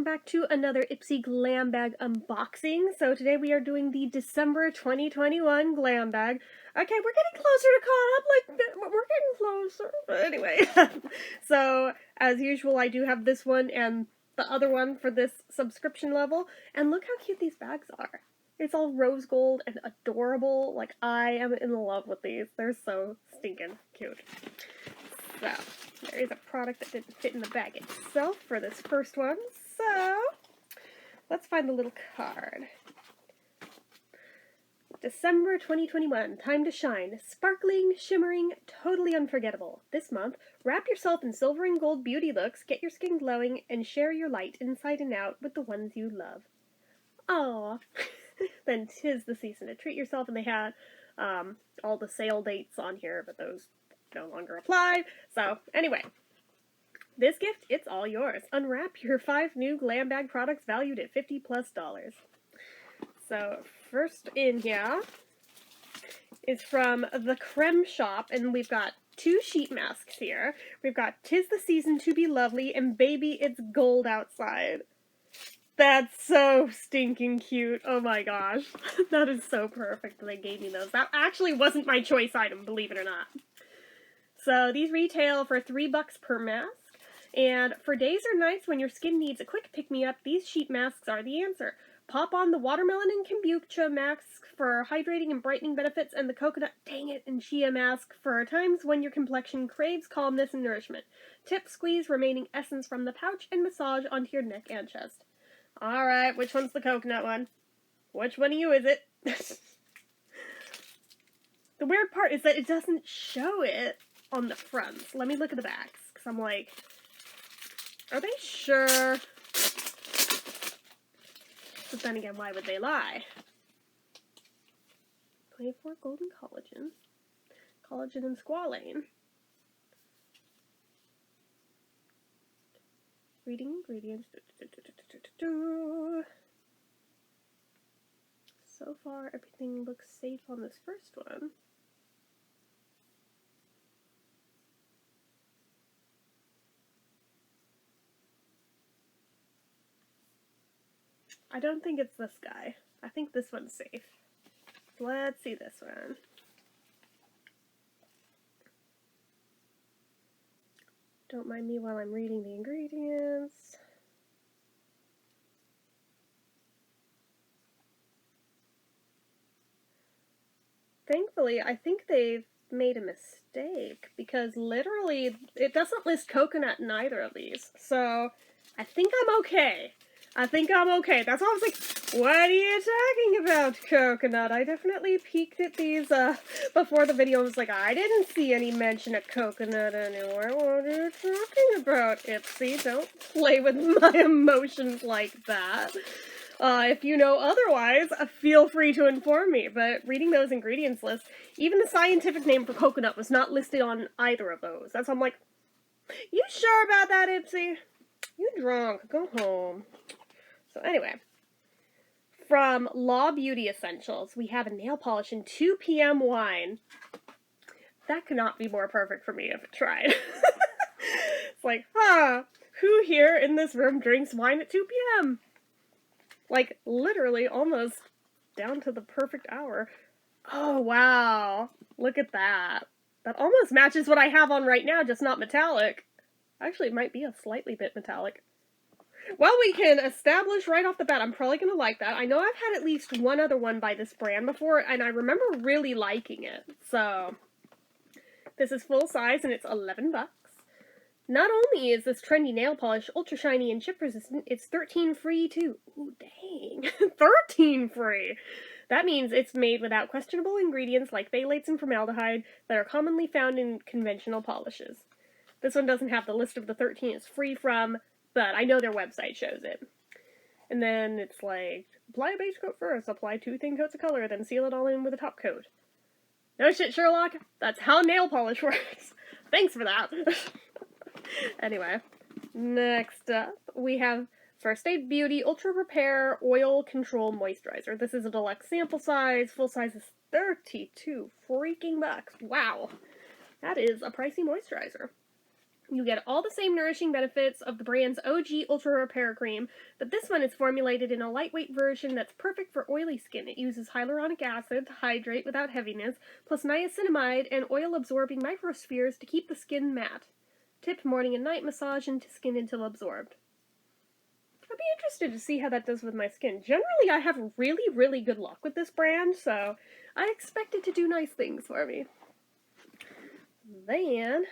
welcome back to another Ipsy Glam bag unboxing. So today we are doing the December 2021 glam bag. Okay, we're getting closer to caught up, we're getting closer. But anyway, so as usual I do have this one and the other one for this subscription level. And look how cute these bags are. It's all rose gold and adorable. Like, I am in love with these. They're so stinking cute. So, there is a product that didn't fit in the bag itself for this first one. So, let's find the little card. December 2021, time to shine. Sparkling, shimmering, totally unforgettable. This month, wrap yourself in silver and gold beauty looks, get your skin glowing, and share your light inside and out with the ones you love. Aww. Then 'tis the season to treat yourself, and they had all the sale dates on here, but those no longer apply. So, anyway, this gift, it's all yours. Unwrap your 5 new glam bag products valued at $50+. So, first in here is from the Creme Shop, and we've got 2 sheet masks here. We've got 'Tis the Season to Be Lovely and Baby It's Gold Outside. That's so stinking cute. Oh my gosh. That is so perfect that they gave me those. That actually wasn't my choice item, believe it or not. So these retail for $3 per mask. And for days or nights when your skin needs a quick pick-me-up, these sheet masks are the answer. Pop on the watermelon and kombucha mask for hydrating and brightening benefits, and the coconut, dang it, and chia mask for times when your complexion craves calmness and nourishment. Tip, squeeze remaining essence from the pouch and massage onto your neck and chest. Alright, which one's the coconut one? Which one of you is it? The weird part is that it doesn't show it on the fronts. Let me look at the backs, because I'm like, are they sure? But then again, why would they lie? 24 golden collagen. Collagen and squalane. Reading ingredients. So far, everything looks safe on this first one. I don't think it's this guy. I think this one's safe. Let's see this one. Don't mind me while I'm reading the ingredients. Thankfully, I think they've made a mistake, because literally it doesn't list coconut in either of these. So I think I'm okay. That's why I was like, what are you talking about, coconut? I definitely peeked at these before the video and was like, I didn't see any mention of coconut anywhere. What are you talking about, Ipsy? Don't play with my emotions like that. If you know otherwise, feel free to inform me. But reading those ingredients lists, even the scientific name for coconut was not listed on either of those. That's why I'm like, you sure about that, Ipsy? You drunk. Go home. So anyway, from Law Beauty Essentials, we have a nail polish in 2 p.m. wine. That could not be more perfect for me if it tried. It's like, who here in this room drinks wine at 2 p.m.? Like, literally almost down to the perfect hour. Oh, wow. Look at that. That almost matches what I have on right now, just not metallic. Actually, it might be a slightly bit metallic. Well, we can establish right off the bat, I'm probably going to like that. I know I've had at least one other one by this brand before, and I remember really liking it. So, this is full size, and it's $11. Not only is this trendy nail polish ultra shiny and chip resistant, it's 13 free too. Ooh, dang. 13 free! That means it's made without questionable ingredients like phthalates and formaldehyde that are commonly found in conventional polishes. This one doesn't have the list of the 13 it's free from, but I know their website shows it. And then it's like, apply a base coat first, apply 2 thin coats of color, then seal it all in with a top coat. No shit, Sherlock. That's how nail polish works. Thanks for that. Anyway, next up, we have First Aid Beauty Ultra Repair Oil Control Moisturizer. This is a deluxe sample size. Full size is 32 freaking bucks. Wow. That is a pricey moisturizer. You get all the same nourishing benefits of the brand's OG Ultra Repair Cream, but this one is formulated in a lightweight version that's perfect for oily skin. It uses hyaluronic acid to hydrate without heaviness, plus niacinamide and oil-absorbing microspheres to keep the skin matte. Tip: morning and night massage into skin until absorbed. I'd be interested to see how that does with my skin. Generally, I have really, really good luck with this brand, so I expect it to do nice things for me. Then,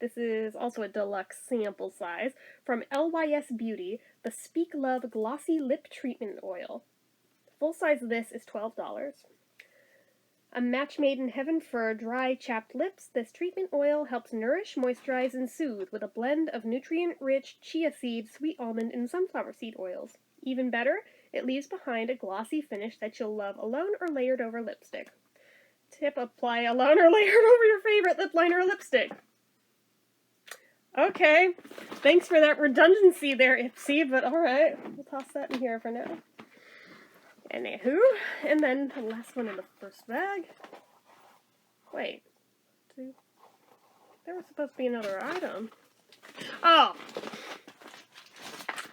this is also a deluxe sample size from LYS Beauty, the Speak Love Glossy Lip Treatment Oil. Full size of this is $12. A match made in heaven for dry, chapped lips, this treatment oil helps nourish, moisturize, and soothe with a blend of nutrient-rich chia seed, sweet almond, and sunflower seed oils. Even better, it leaves behind a glossy finish that you'll love alone or layered over lipstick. Tip: apply alone or layered over your favorite lip liner or lipstick. Okay, thanks for that redundancy there, Ipsy, but alright, we'll toss that in here for now. Anywho, and then the last one in the first bag. Wait, there was supposed to be another item. Oh!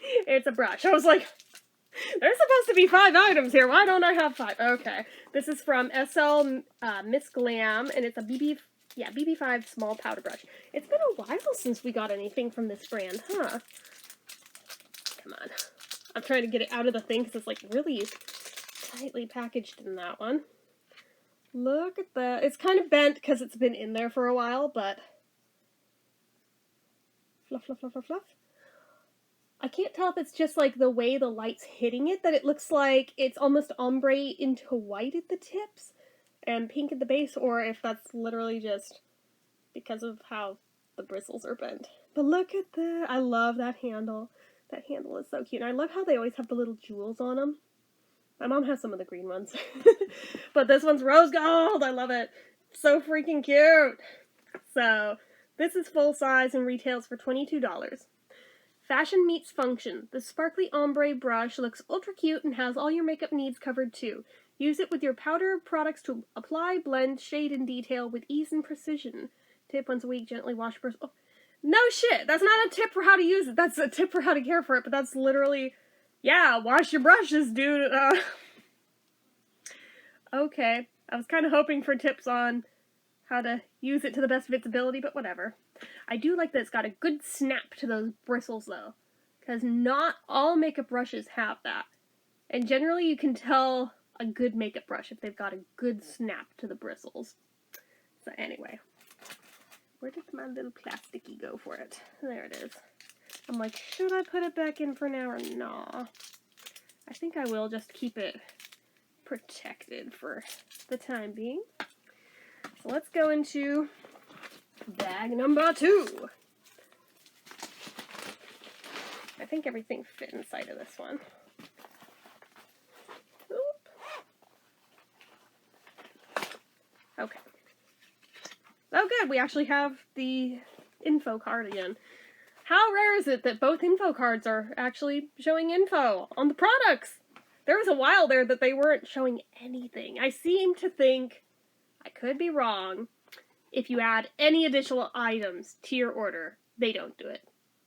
It's a brush. I was like, there's supposed to be 5 items here, why don't I have 5? Okay, this is from SL Miss Glam, and it's a BB5 small powder brush. It's been a while since we got anything from this brand, huh? Come on. I'm trying to get it out of the thing because it's like really tightly packaged in that one. Look at that. It's kind of bent because it's been in there for a while, but fluff, fluff, fluff, fluff, fluff. I can't tell if it's just like the way the light's hitting it, that it looks like it's almost ombre into white at the tips and pink at the base, or if that's literally just because of how the bristles are bent. But look at that. I love that handle. That handle is so cute. And I love how they always have the little jewels on them. My mom has some of the green ones. But this one's rose gold. I love it. So freaking cute. So, this is full size and retails for $22. Fashion meets function. The sparkly ombre brush looks ultra cute and has all your makeup needs covered too. Use it with your powder products to apply, blend, shade, and detail with ease and precision. Tip: once a week, gently wash brush. Oh, no shit! That's not a tip for how to use it. That's a tip for how to care for it, but that's literally, yeah, wash your brushes, dude. Okay. I was kind of hoping for tips on how to use it to the best of its ability, but whatever. I do like that it's got a good snap to those bristles, though, because not all makeup brushes have that. And generally you can tell a good makeup brush if they've got a good snap to the bristles. So anyway, where did my little plasticky go for it? There it is. I'm like, should I put it back in for now or nah? I think I will just keep it protected for the time being. So let's go into bag number 2. I think everything fit inside of this one. Oop. Okay. Oh good, we actually have the info card again. How rare is it that both info cards are actually showing info on the products? There was a while there that they weren't showing anything. I seem to think, I could be wrong, if you add any additional items to your order, they don't do it.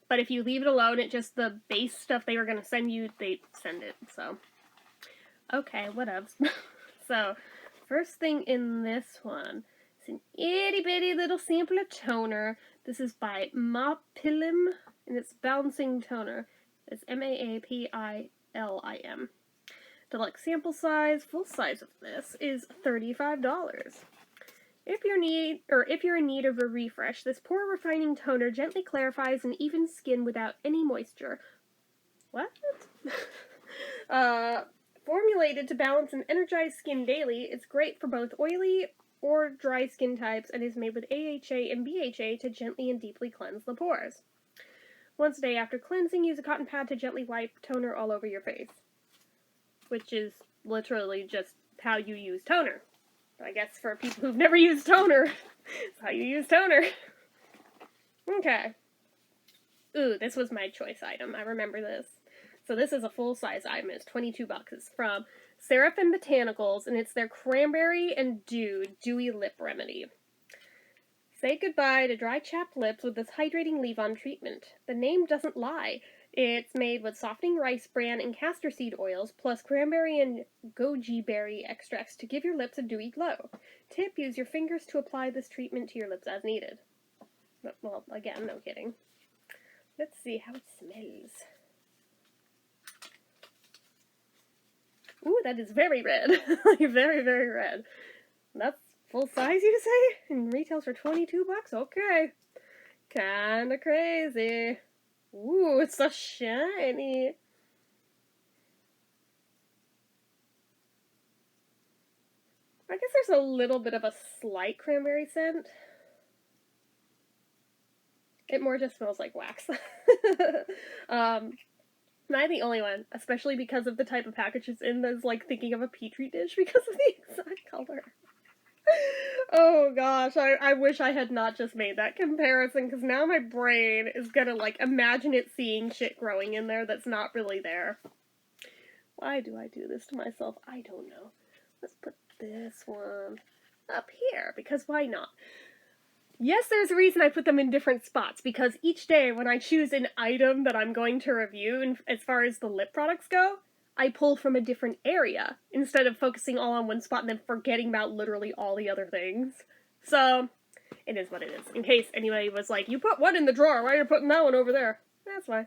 But if you leave it alone at just the base stuff they were going to send you, they send it, so. Okay, whatevs. So, first thing in this one, it's an itty bitty little sampler toner. This is by Mapilim, and it's Bouncing Toner. It's Maapillim. Deluxe sample size, full size of this is $35. If you're in need of a refresh, this pore refining toner gently clarifies and evens skin without any moisture. What? Formulated to balance and energize skin daily, it's great for both oily or dry skin types and is made with AHA and BHA to gently and deeply cleanse the pores. Once a day after cleansing, use a cotton pad to gently wipe toner all over your face. Which is literally just how you use toner. I guess for people who've never used toner, it's how you use toner. Okay. Ooh, this was my choice item. I remember this. So this is a full-size item. It's $22. It's from Seraphim Botanicals, and it's their Cranberry and Dewy Lip Remedy. Say goodbye to dry, chapped lips with this hydrating leave-on treatment. The name doesn't lie. It's made with softening rice bran and castor seed oils, plus cranberry and goji berry extracts to give your lips a dewy glow. Tip, use your fingers to apply this treatment to your lips as needed. Well, again, no kidding. Let's see how it smells. Ooh, that is very red. Very, very red. That's full size, you say? And retails for $22? Okay. Kinda crazy. Ooh, it's so shiny. I guess there's a little bit of a slight cranberry scent. It more just smells like wax. Am I the only one, especially because of the type of package it's in, that's like thinking of a petri dish because of the exact color? Oh gosh, I wish I had not just made that comparison, because now my brain is gonna like imagine it seeing shit growing in there that's not really there. Why do I do this to myself? I don't know. Let's put this one up here, because why not? Yes, there's a reason I put them in different spots, because each day when I choose an item that I'm going to review, and as far as the lip products go, I pull from a different area, instead of focusing all on one spot and then forgetting about literally all the other things. So, it is what it is. In case anybody was like, you put one in the drawer, why are you putting that one over there? That's why.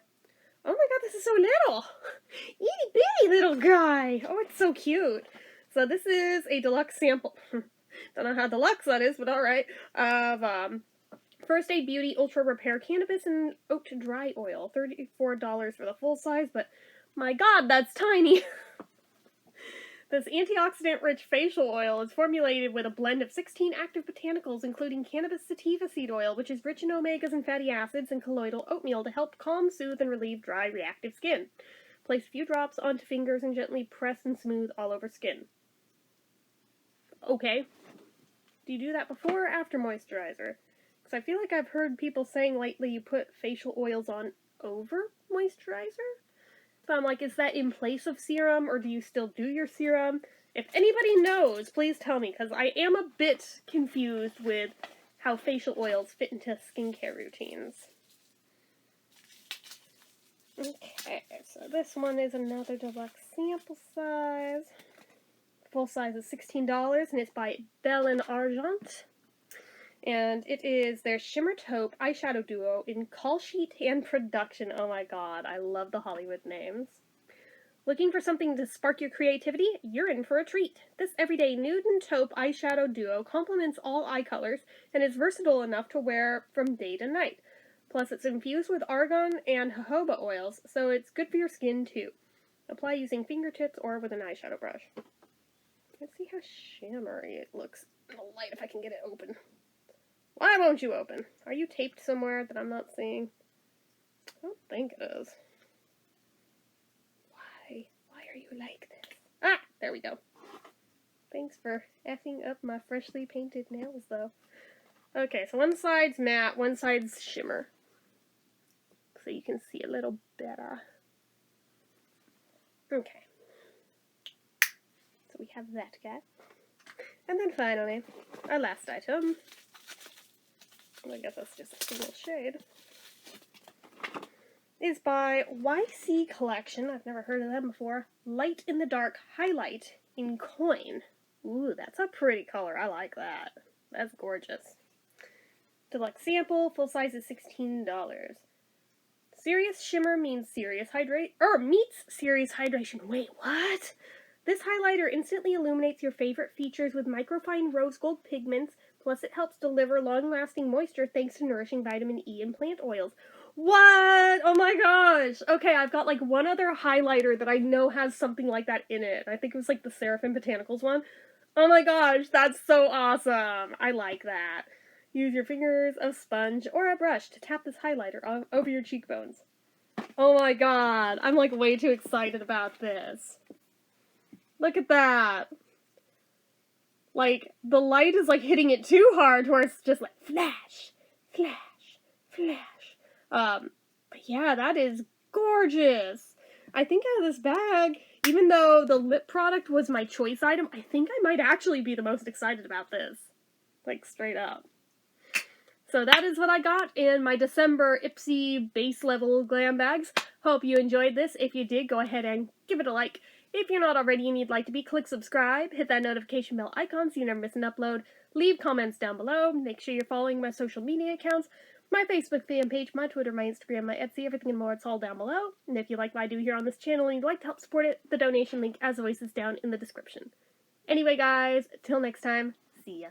Oh my god, this is so little! Itty bitty little guy! Oh, it's so cute. So this is a deluxe sample. Don't know how deluxe that is, but alright. Of, First Aid Beauty Ultra Repair Cannabis and Oat Dry Oil. $34 for the full size, but my god, that's tiny! This antioxidant-rich facial oil is formulated with a blend of 16 active botanicals, including cannabis sativa seed oil, which is rich in omegas and fatty acids, and colloidal oatmeal to help calm, soothe, and relieve dry, reactive skin. Place a few drops onto fingers and gently press and smooth all over skin. Okay. Do you do that before or after moisturizer? Because I feel like I've heard people saying lately you put facial oils on over moisturizer? So I'm like, is that in place of serum, or do you still do your serum? If anybody knows, please tell me, because I am a bit confused with how facial oils fit into skincare routines. Okay, so this one is another deluxe sample size. Full size is $16, and it's by Belle & Argent. And it is their Shimmer Taupe eyeshadow duo in Call Sheet and Production. Oh my god, I love the Hollywood names. Looking for something to spark your creativity? You're in for a treat. This everyday nude and taupe eyeshadow duo complements all eye colors and is versatile enough to wear from day to night. Plus, it's infused with argan and jojoba oils, so it's good for your skin too. Apply using fingertips or with an eyeshadow brush. Let's see how shimmery it looks in the light, if I can get it open. Why won't you open? Are you taped somewhere that I'm not seeing? I don't think it is. Why? Why are you like this? Ah! There we go. Thanks for effing up my freshly painted nails, though. Okay, so one side's matte, one side's shimmer. So you can see a little better. Okay. So we have that guy. And then finally, our last item. I guess that's just a single shade. Is by YC Collection. I've never heard of them before. Light in the Dark Highlight in Coin. Ooh, that's a pretty color. I like that. That's gorgeous. Deluxe sample. Full size is $16. Serious shimmer means serious meets serious hydration. Wait, what? This highlighter instantly illuminates your favorite features with microfine rose gold pigments, plus it helps deliver long-lasting moisture thanks to nourishing vitamin E and plant oils. What? Oh my gosh! Okay, I've got like one other highlighter that I know has something like that in it. I think it was like the Seraphim Botanicals one. Oh my gosh, that's so awesome! I like that. Use your fingers, a sponge, or a brush to tap this highlighter over your cheekbones. Oh my god, I'm like way too excited about this. Look at that. Like, the light is like hitting it too hard where it's just like flash, flash, flash. But yeah, that is gorgeous. I think out of this bag, even though the lip product was my choice item, I think I might actually be the most excited about this. Like, straight up. So that is what I got in my December Ipsy base level glam bags. Hope you enjoyed this. If you did, go ahead and give it a like. If you're not already and you'd like to be, click subscribe, hit that notification bell icon so you never miss an upload. Leave comments down below. Make sure you're following my social media accounts, my Facebook fan page, my Twitter, my Instagram, my Etsy, everything and more. It's all down below. And if you like what I do here on this channel and you'd like to help support it, the donation link, as always, is down in the description. Anyway, guys, till next time, see ya.